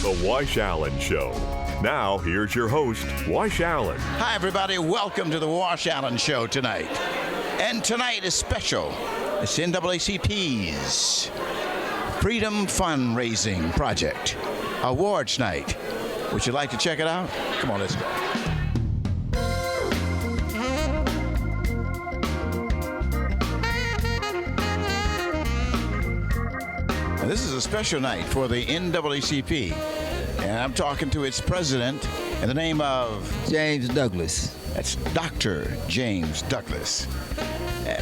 The Wash Allen Show. Now, here's your host, Wash Allen. Hi, everybody. Welcome to the Wash Allen Show tonight. And tonight is special. It's NAACP's Freedom Fundraising Project Awards Night. Would you like to check it out? Come on, let's go. Now, this is a special night for the NAACP. And I'm talking to its president in the name of James Douglas. That's Dr. James Douglas.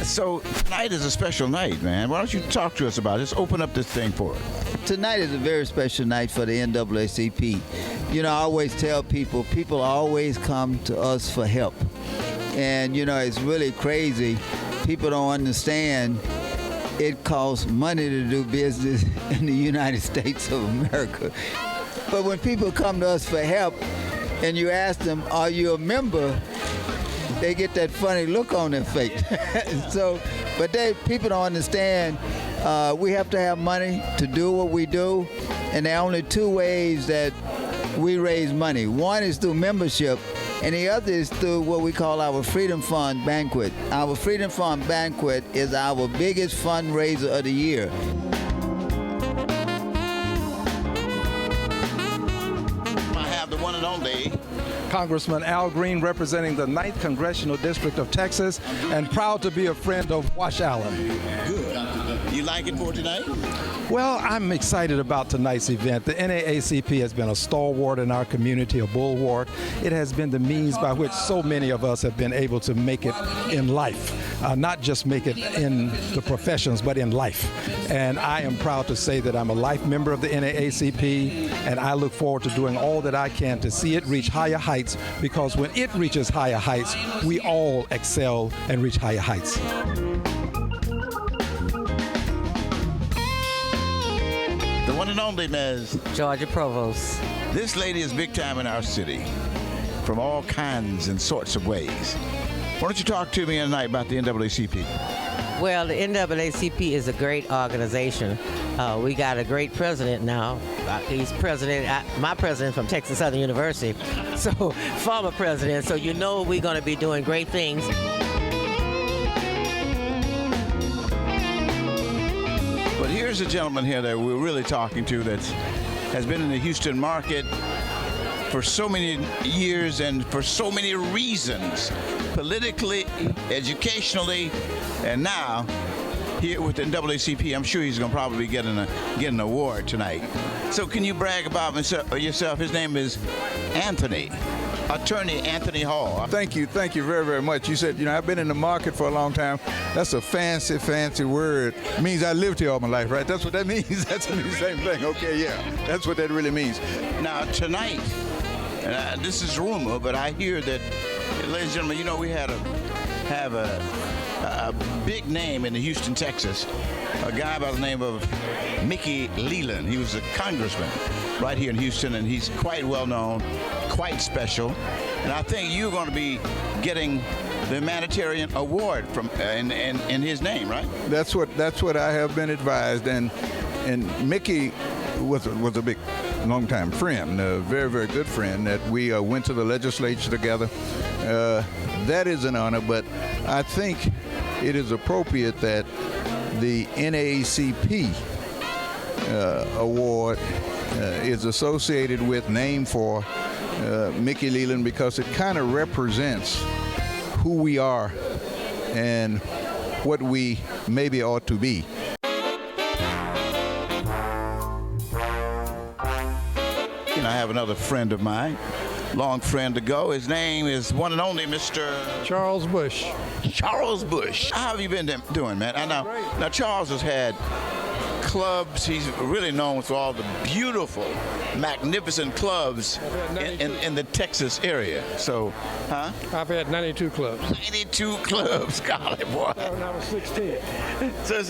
So tonight is a special night, man. Why don't you talk to us about it? Just open up this thing for us. Tonight is a very special night for the NAACP. You know, I always tell people always come to us for help. And, you know, it's really crazy. People don't understand it costs money to do business in the United States of America. But when people come to us for help and you ask them, are you a member? They get that funny look on their face. But people don't understand we have to have money to do what we do. And there are only two ways that we raise money. One is through membership, and the other is through what we call our Freedom Fund Banquet. Our Freedom Fund Banquet is our biggest fundraiser of the year. Congressman Al Green, representing the 9th Congressional District of Texas, and proud to be a friend of Wash Allen. Good. You like it for tonight? Well, I'm excited about tonight's event. The NAACP has been a stalwart in our community, a bulwark. It has been the means by which so many of us have been able to make it in life, not just make it in the professions, but in life. And I am proud to say that I'm a life member of the NAACP, and I look forward to doing all that I can to see it reach higher heights, because when it reaches higher heights, we all excel and reach higher heights. The one and only Ms. Georgia Provost. This lady is big time in our city from all kinds and sorts of ways. Why don't you talk to me tonight about the NAACP? Well, the NAACP is a great organization. We got a great president now. He's my president from Texas Southern University, so former president. So you know we're going to be doing great things. But here's a gentleman here that we're really talking to that has been in the Houston market for so many years and for so many reasons, politically, educationally, and now here with the NAACP. I'm sure he's going to probably get an award tonight. So can you brag about yourself? His name is Attorney Anthony Hall. Thank you very, very much. You said, I've been in the market for a long time. That's a fancy, fancy word. It means I lived here all my life, right? That's what that means. That's the same thing. Okay, yeah. That's what that really means. Now, tonight, this is rumor, but I hear that, ladies and gentlemen, we have a big name in Houston, Texas, a guy by the name of Mickey Leland. He was a congressman right here in Houston, and he's quite well known, quite special. And I think you're going to be getting the humanitarian award from in his name, right? That's what I have been advised, and Mickey was a big long-time friend, a very, very good friend that we went to the legislature together. That is an honor, but I think it is appropriate that the NAACP award is associated with, named for Mickey Leland, because it kind of represents who we are and what we maybe ought to be. I have another friend of mine, long friend ago. His name is one and only Mr. Charles Bush. Charles Bush. How have you been doing, man? Now Charles has had clubs. He's really known for all the beautiful, magnificent clubs in the Texas area. So, I've had 92 clubs. 92 clubs, golly boy. When I was 16. So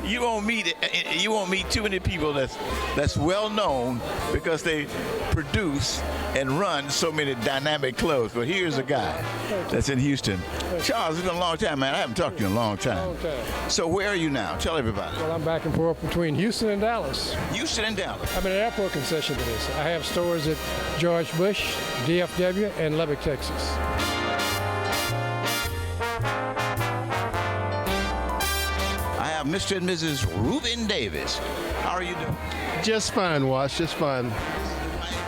you won't meet too many people that's well known because they produce and run so many dynamic clubs. But here's a guy that's in Houston. Charles, it's been a long time, man. I haven't talked to you in a long time. So where are you now? Tell everybody. Well, I'm back and forth between between Houston and Dallas. Houston and Dallas. I'm an airport concession producer. I have stores at George Bush, DFW, and Lubbock, Texas. I have Mr. and Mrs. Reuben Davis. How are you doing? Just fine, Wash, just fine.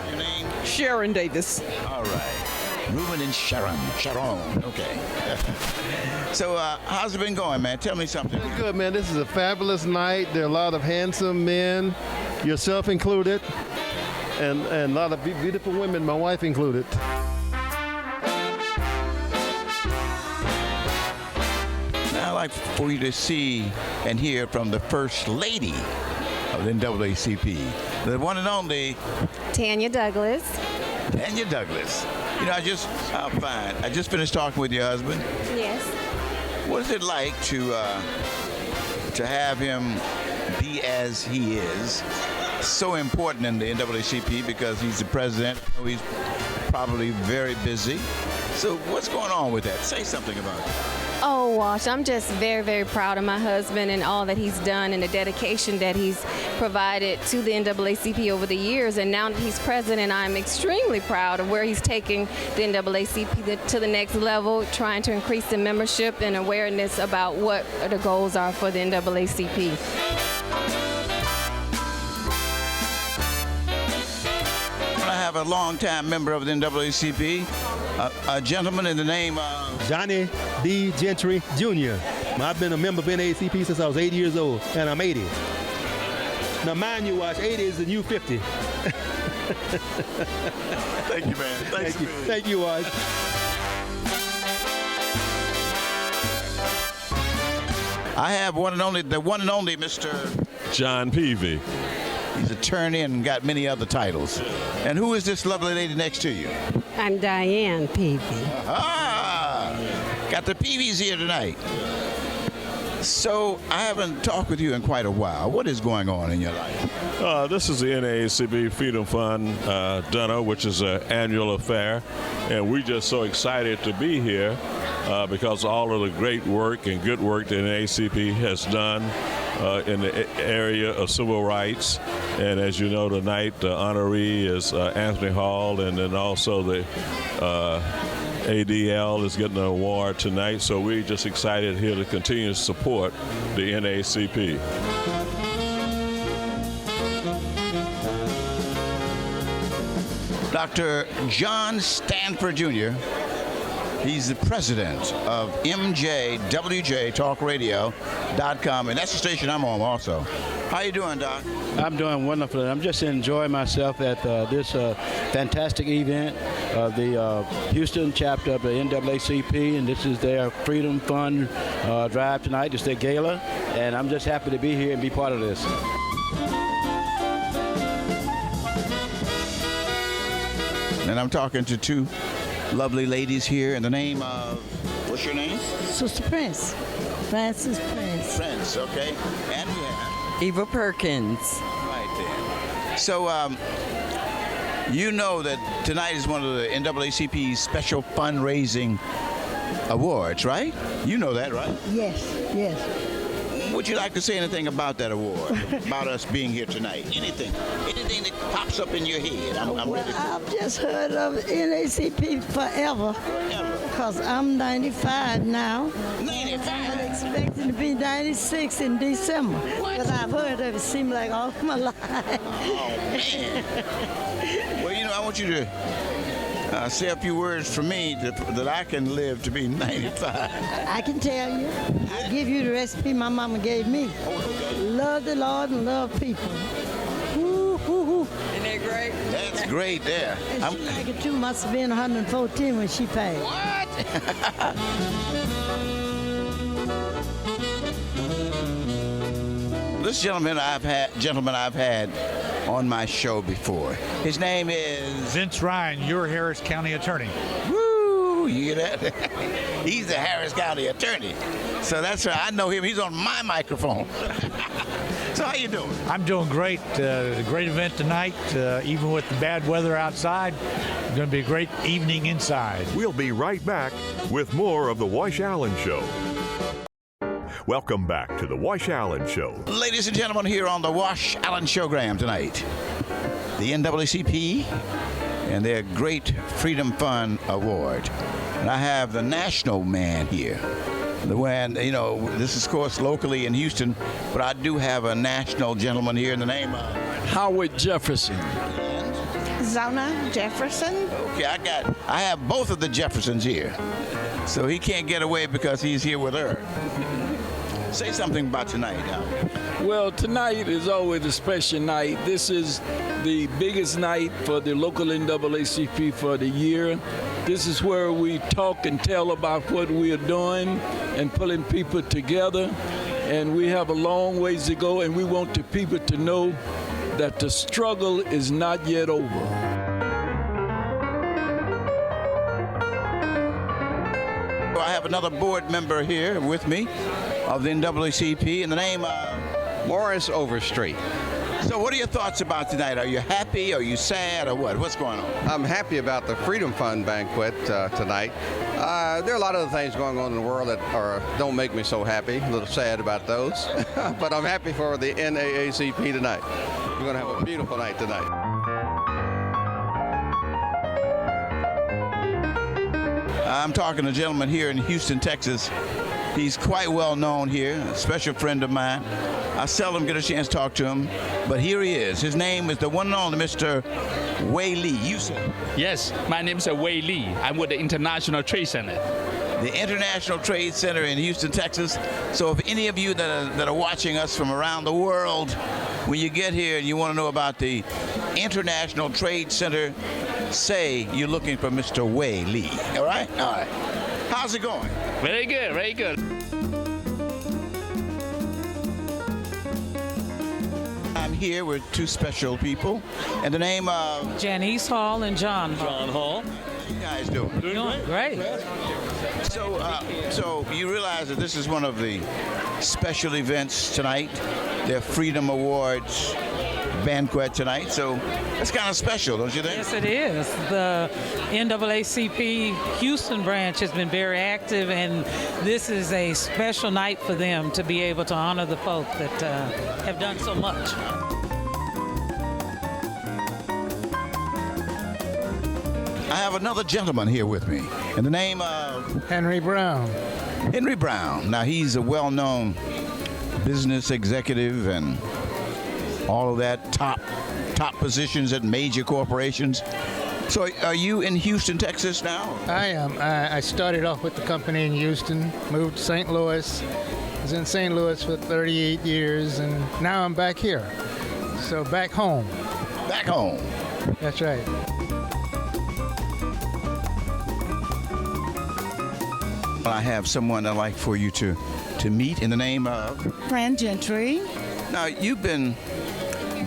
Your name? Sharon Davis. All right. Reuben and Sharon. Okay. So, how's it been going, man? Tell me something. It's good, man. This is a fabulous night. There are a lot of handsome men, yourself included, and a lot of beautiful women, my wife included. Now, I'd like for you to see and hear from the First Lady of the NAACP, the one and only Tanya Douglas. Tanya Douglas. You know, I'm fine. I just finished talking with your husband. Yes. What is it like to have him be as he is? So important in the NAACP because he's the president. He's probably very busy. So what's going on with that? Say something about it. Oh, Wash, I'm just very, very proud of my husband and all that he's done and the dedication that he's provided to the NAACP over the years. And now that he's president, I'm extremely proud of where he's taking the NAACP to the next level, trying to increase the membership and awareness about what the goals are for the NAACP. I have a longtime member of the NAACP, a gentleman in the name of Johnny D. Gentry Jr. I've been a member of NAACP since I was 8 years old, and I'm 80. Now, mind you, Watch, 80 is the new 50. Thank you, man. Thank you. Thank you, Watch. I have the one and only Mr. John Peavy. He's attorney and got many other titles. And who is this lovely lady next to you? I'm Diane Peavy. Ah, got the Peavies here tonight. So I haven't talked with you in quite a while. What is going on in your life? This is the NAACP Freedom Fund dinner, which is an annual affair. And we're just so excited to be here because all of the great work and good work that NAACP has done in the area of civil rights. And as you know, tonight the honoree is Anthony Hall, and then also the ADL is getting an award tonight. So we're just excited here to continue to support the NAACP. Dr. John Stanford Jr., he's the president of MJWJTalkRadio.com, and that's the station I'm on also. How you doing, Doc? I'm doing wonderful. I'm just enjoying myself at this fantastic event of the Houston chapter of the NAACP, and this is their Freedom Fund drive tonight. It's their gala, and I'm just happy to be here and be part of this. And I'm talking to two lovely ladies here in the name of, what's your name? Sister Prince. Francis Prince. Prince, okay. And we have Eva Perkins. right there. So, you know that tonight is one of the NAACP's special fundraising awards, right? You know that, right? Yes, yes. Would you like to say anything about that award, about us being here tonight? Anything that pops up in your head? I'm ready. I've just heard of NAACP forever. Because I'm 95 now. 95? I'm expecting to be 96 in December. What? But I've heard of it seem like all my life. Oh, man. Well, you know, I want you to say a few words for me that I can live to be 95. I can tell you. I'll give you the recipe my mama gave me. Love the Lord and love people. Woo, woo, woo. Isn't that great? That's great there. And she like it too, must have been 114 when she passed. What? This gentleman I've had on my show before. His name is Vince Ryan, your Harris County attorney. Woo! You hear that? He's the Harris County attorney. So that's right. I know him. He's on my microphone. So how you doing? I'm doing great. Great event tonight. Even with the bad weather outside, it's going to be a great evening inside. We'll be right back with more of the Wash Allen Show. Welcome back to the Wash Allen Show. Ladies and gentlemen, here on the Wash Allen Showgram tonight, the NAACP and their Great Freedom Fund Award. And I have the national man here. The one, you know, this is, of course, locally in Houston, but I do have a national gentleman here in the name of Howard Jefferson. Zona Jefferson. Okay, I have both of the Jeffersons here. So he can't get away because he's here with her. Say something about tonight, Howard. Well, tonight is always a special night. This is the biggest night for the local NAACP for the year. This is where we talk and tell about what we are doing and pulling people together. And we have a long ways to go, and we want the people to know that the struggle is not yet over. I have another board member here with me of the NAACP in the name of Morris Overstreet. So what are your thoughts about tonight? Are you happy? Are you sad? Or what? What's going on? I'm happy about the Freedom Fund banquet tonight. There are a lot of other things going on in the world that don't make me so happy. A little sad about those. But I'm happy for the NAACP tonight. We're going to have a beautiful night tonight. I'm talking to a gentleman here in Houston, Texas. He's quite well known here, a special friend of mine. I seldom get a chance to talk to him, but here he is. His name is the one and only Mr. Wei Lee. You, sir? Yes, my name is Wei Lee. I'm with the International Trade Center. The International Trade Center in Houston, Texas. So if any of you that are watching us from around the world, when you get here and you want to know about the International Trade Center, say you're looking for Mr. Wei Lee. All right? All right. How's it going? Very good, very good. I'm here with two special people in the name of Janice Hall and John Hall. John Hall. How you guys doing? Doing great. So you realize that this is one of the special events tonight, their Freedom Awards banquet tonight. So it's kind of special, don't you think? Yes, it is. The NAACP Houston branch has been very active, and this is a special night for them to be able to honor the folk that have done so much. I have another gentleman here with me in the name of Henry Brown. Henry Brown. Now, he's a well-known business executive and all of that, top positions at major corporations. So are you in Houston, Texas now? I am. I started off with the company in Houston, moved to St. Louis. I was in St. Louis for 38 years, and now I'm back here. So back home. Back home. That's right. I have someone I'd like for you to meet in the name of Fran Gentry. Now, you've been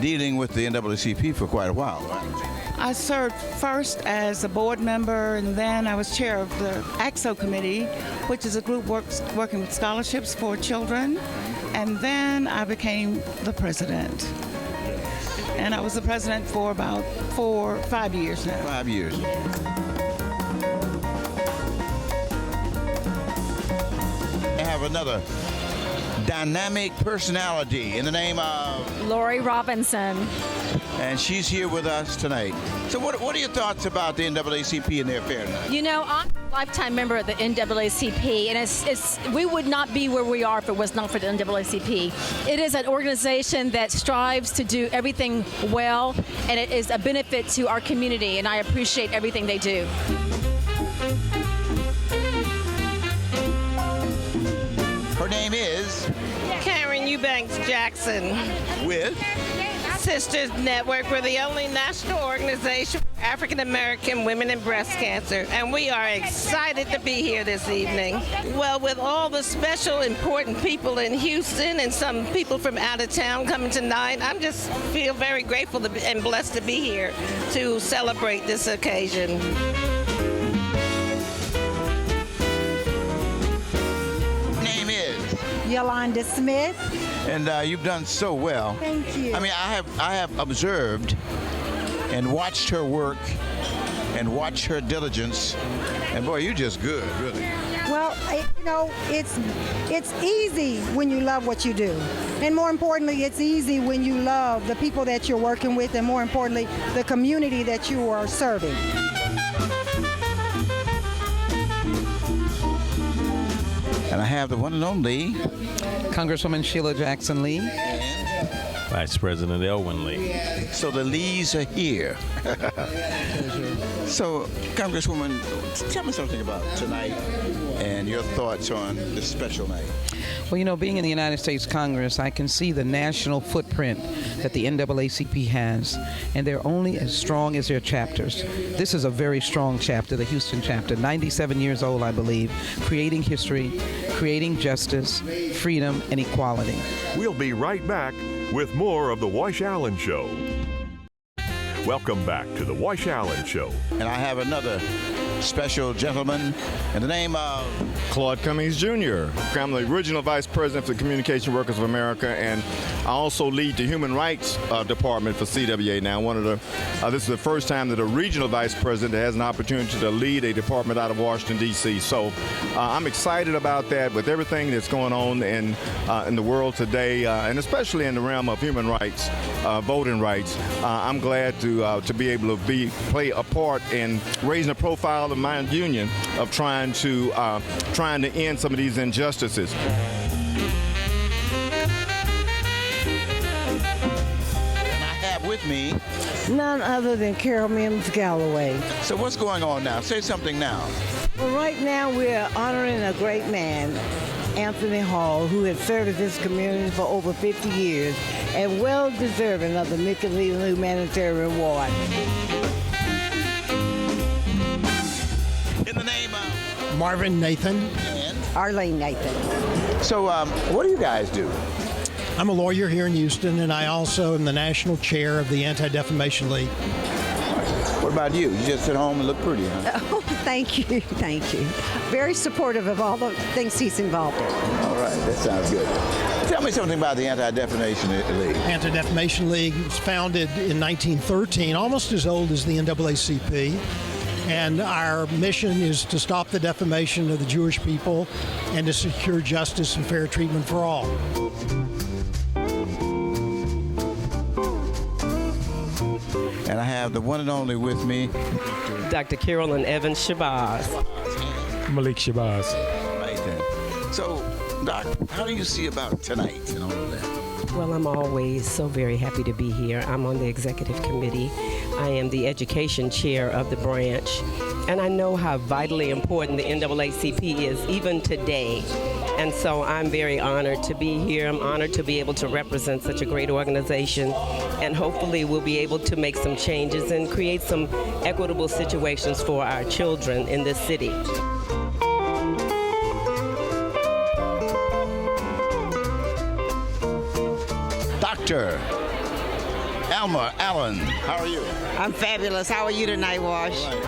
dealing with the NAACP for quite a while, right? I served first as a board member, and then I was chair of the AXO committee, which is a group working with scholarships for children. And then I became the president. And I was the president for about 5 years now. 5 years. I have another dynamic personality in the name of Lori Robinson. And she's here with us tonight. So what are your thoughts about the NAACP and their affair tonight? You know, I'm a lifetime member of the NAACP, and we would not be where we are if it was not for the NAACP. It is an organization that strives to do everything well, and it is a benefit to our community, and I appreciate everything they do. Her name is Karen Eubanks Jackson. With Sisters Network. We're the only national organization for African American women in breast cancer, and we are excited to be here this evening. Well, with all the special important people in Houston and some people from out of town coming tonight, I just feel very grateful and blessed to be here to celebrate this occasion. name is Yolanda Smith. And you've done so well. Thank you. I mean, I have observed and watched her work and watched her diligence. And boy, you're just good, really. Well, it's easy when you love what you do. And more importantly, it's easy when you love the people that you're working with, and more importantly, the community that you are serving. And I have the one and only Congresswoman Sheila Jackson Lee. Vice President Elwin Lee. So the Lees are here. So, Congresswoman, tell me something about tonight and your thoughts on this special night. Well, being in the United States Congress, I can see the national footprint that the NAACP has, and they're only as strong as their chapters. This is a very strong chapter, the Houston chapter, 97 years old, I believe, creating history, creating justice, freedom, and equality. We'll be right back with more of The Wash Allen Show. Welcome back to The Wash Allen Show. And I have another special gentleman in the name of Claude Cummings Jr. I'm the original Vice President for the Communication Workers of America, and I also lead the Human Rights Department for CWA now. This is the first time that a regional Vice President has an opportunity to lead a department out of Washington, D.C. So I'm excited about that with everything that's going on in the world today, and especially in the realm of human rights, voting rights. I'm glad to be able to play a part in raising the profile of my union of trying to end some of these injustices. And I have with me none other than Carolyn Evans Galloway. So what's going on now? Say something now. Well, right now we're honoring a great man, Anthony Hall, who has served this community for over 50 years and well deserving of the Mickey Lee Humanitarian Award. In the name of Marvin Nathan. And Arly Nathan. So what do you guys do? I'm a lawyer here in Houston, and I also am the national chair of the Anti-Defamation League. What about you? You just sit home and look pretty, huh? Oh, thank you. Thank you. Very supportive of all the things he's involved in. All right, that sounds good. Tell me something about the Anti-Defamation League. Anti-Defamation League was founded in 1913, almost as old as the NAACP. And our mission is to stop the defamation of the Jewish people and to secure justice and fair treatment for all. And I have the one and only with me, Dr. Carolyn Evans Shabazz. Malik Shabazz. Right then. So, Doc, how do you see about tonight and all of that? Well, I'm always so very happy to be here. I'm on the executive committee. I am the education chair of the branch, and I know how vitally important the NAACP is even today. And so I'm very honored to be here. I'm honored to be able to represent such a great organization, and hopefully we'll be able to make some changes and create some equitable situations for our children in this city. Dr. Elmer Alan, how are you? I'm fabulous. How are you tonight, Wash? Right.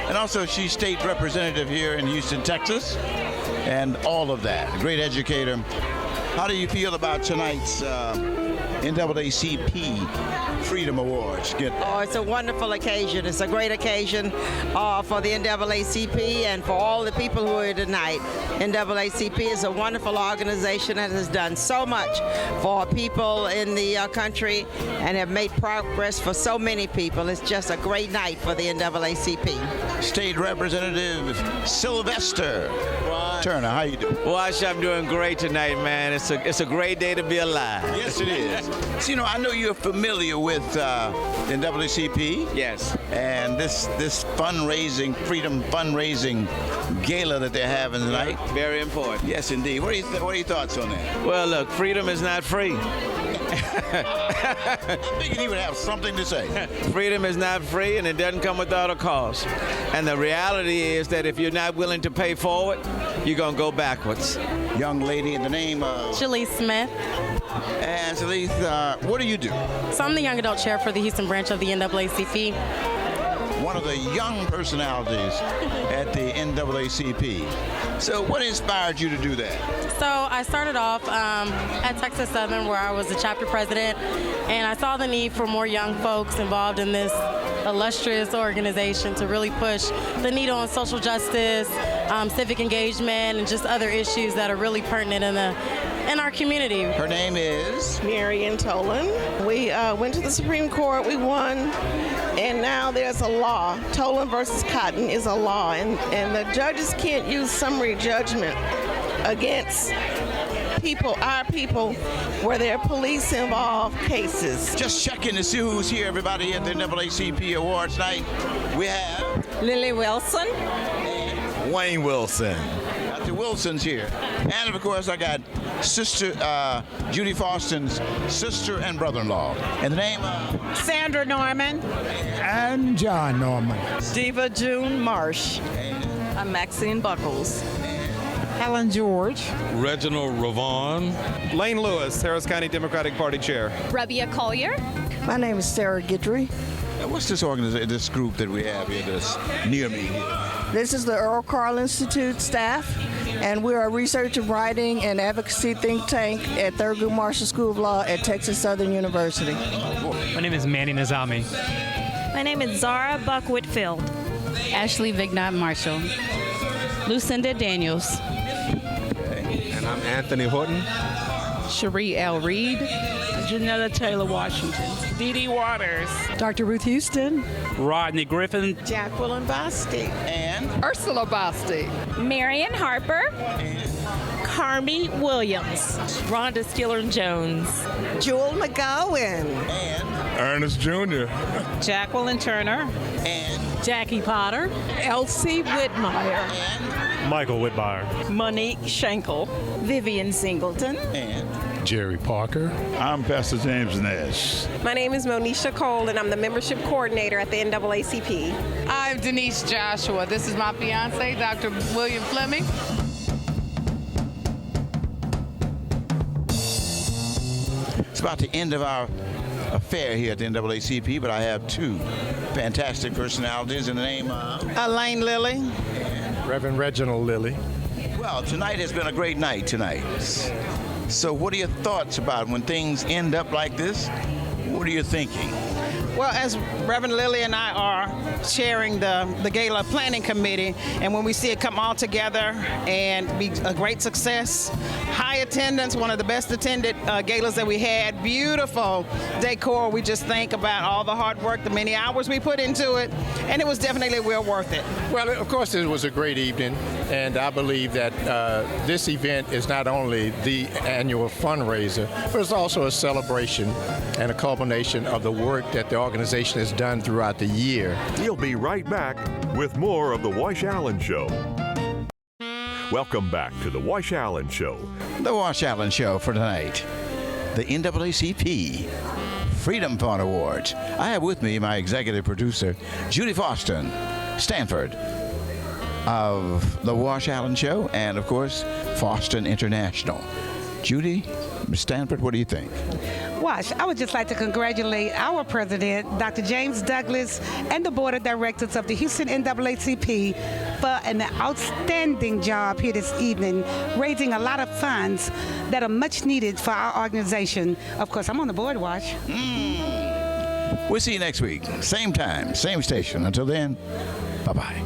And also, she's state representative here in Houston, Texas, and all of that. A great educator. How do you feel about tonight's NAACP Freedom Awards? Oh, it's a wonderful occasion. It's a great occasion for the NAACP and for all the people who are here tonight. NAACP is a wonderful organization that has done so much for people in the country and have made progress for so many people. It's just a great night for the NAACP. State Representative Sylvester Turner, how you doing? Wash, I'm doing great tonight, man. It's a great day to be alive. Yes, it is. So, you know, I know you're familiar with the NAACP. Yes. And this fundraising, freedom fundraising gala that they're having tonight. Very important. Yes, indeed. What are your thoughts on that? Well, look, freedom is not free. I figured he would have something to say. Freedom is not free, and it doesn't come without a cost. And the reality is that if you're not willing to pay forward, you're going to go backwards. Young lady in the name of? Shalise Smith. And Shalise, what do you do? So I'm the young adult chair for the Houston branch of the NAACP. One of the young personalities at the NAACP. So what inspired you to do that? So I started off at Texas Southern, where I was the chapter president, and I saw the need for more young folks involved in this illustrious organization to really push the needle on social justice, civic engagement and just other issues that are really pertinent in our community. Her name is Marian Tolan. We went to the Supreme Court, we won, and now there's a law. Tolan versus Cotton is a law, and the judges can't use summary judgment against our people, where there are police-involved cases. Just checking to see who's here, everybody, at the NAACP Awards night. We have Lily Wilson. Wayne Wilson. Dr. Wilson's here. And, of course, I got Sister Judy Faustin's sister and brother-in-law. And the name of Sandra Norman. And John Norman. Diva June Marsh. I'm Maxine Buckles. Helen George. Reginald Ravon. Lane Lewis, Harris County Democratic Party Chair. Rabia Collier. My name is Sarah Guidry. what's this organization, this group that we have here that's near me here? This is the Earl Carl Institute staff, and we're a research and writing and advocacy think tank at Thurgood Marshall School of Law at Texas Southern University. My name is Manny Nizami. My name is Zara Buck Whitfield. Ashley Vignot Marshall. Lucinda Daniels. And I'm Anthony Horton. Cherie L. Reed. Janetta Taylor Washington. Dee Dee Waters. Dr. Ruth Houston. Rodney Griffin. Jacqueline Basti. And Ursula Basti. Marion Harper. Carmi Williams. Rhonda Skiller-Jones. Jewel McGowan. And Ernest Jr. Jacqueline Turner. And Jackie Potter. Elsie Whitmire. And Michael Whitmire. Monique Schenkel. Vivian Singleton. And Jerry Parker. I'm Pastor James Nash. My name is Monisha Cole, and I'm the membership coordinator at the NAACP. I'm Denise Joshua. This is my fiance, Dr. William Fleming. it's about the end of our affair here at the NAACP, but I have two fantastic personalities in the name of Elaine Lily. Reverend Reginald Lily. Well, tonight has been a great night tonight. So what are your thoughts about when things end up like this? What are you thinking? Well, as Reverend Lily and I are chairing the Gala Planning Committee, and when we see it come all together and be a great success, high attendance, one of the best attended galas that we had, beautiful decor. We just think about all the hard work, the many hours we put into it, and it was definitely well worth it. Well, of course, it was a great evening, and I believe that this event is not only the annual fundraiser, but it's also a celebration and a culmination of the work that the organization has done throughout the year. We'll be right back with more of The Wash Allen Show. Welcome back to The Wash Allen Show. The Wash Allen Show for tonight. The NAACP Freedom Fund Awards. I have with me my executive producer, Judy Faustin, Stanford, of The Wash Allen Show, and of course, Faustin International. Judy, Ms. Stanford, what do you think? Wash, I would just like to congratulate our president, Dr. James Douglas, and the board of directors of the Houston NAACP for an outstanding job here this evening, raising a lot of funds that are much needed for our organization. Of course, I'm on the board, Wash. We'll see you next week. Same time, same station. Until then, bye-bye.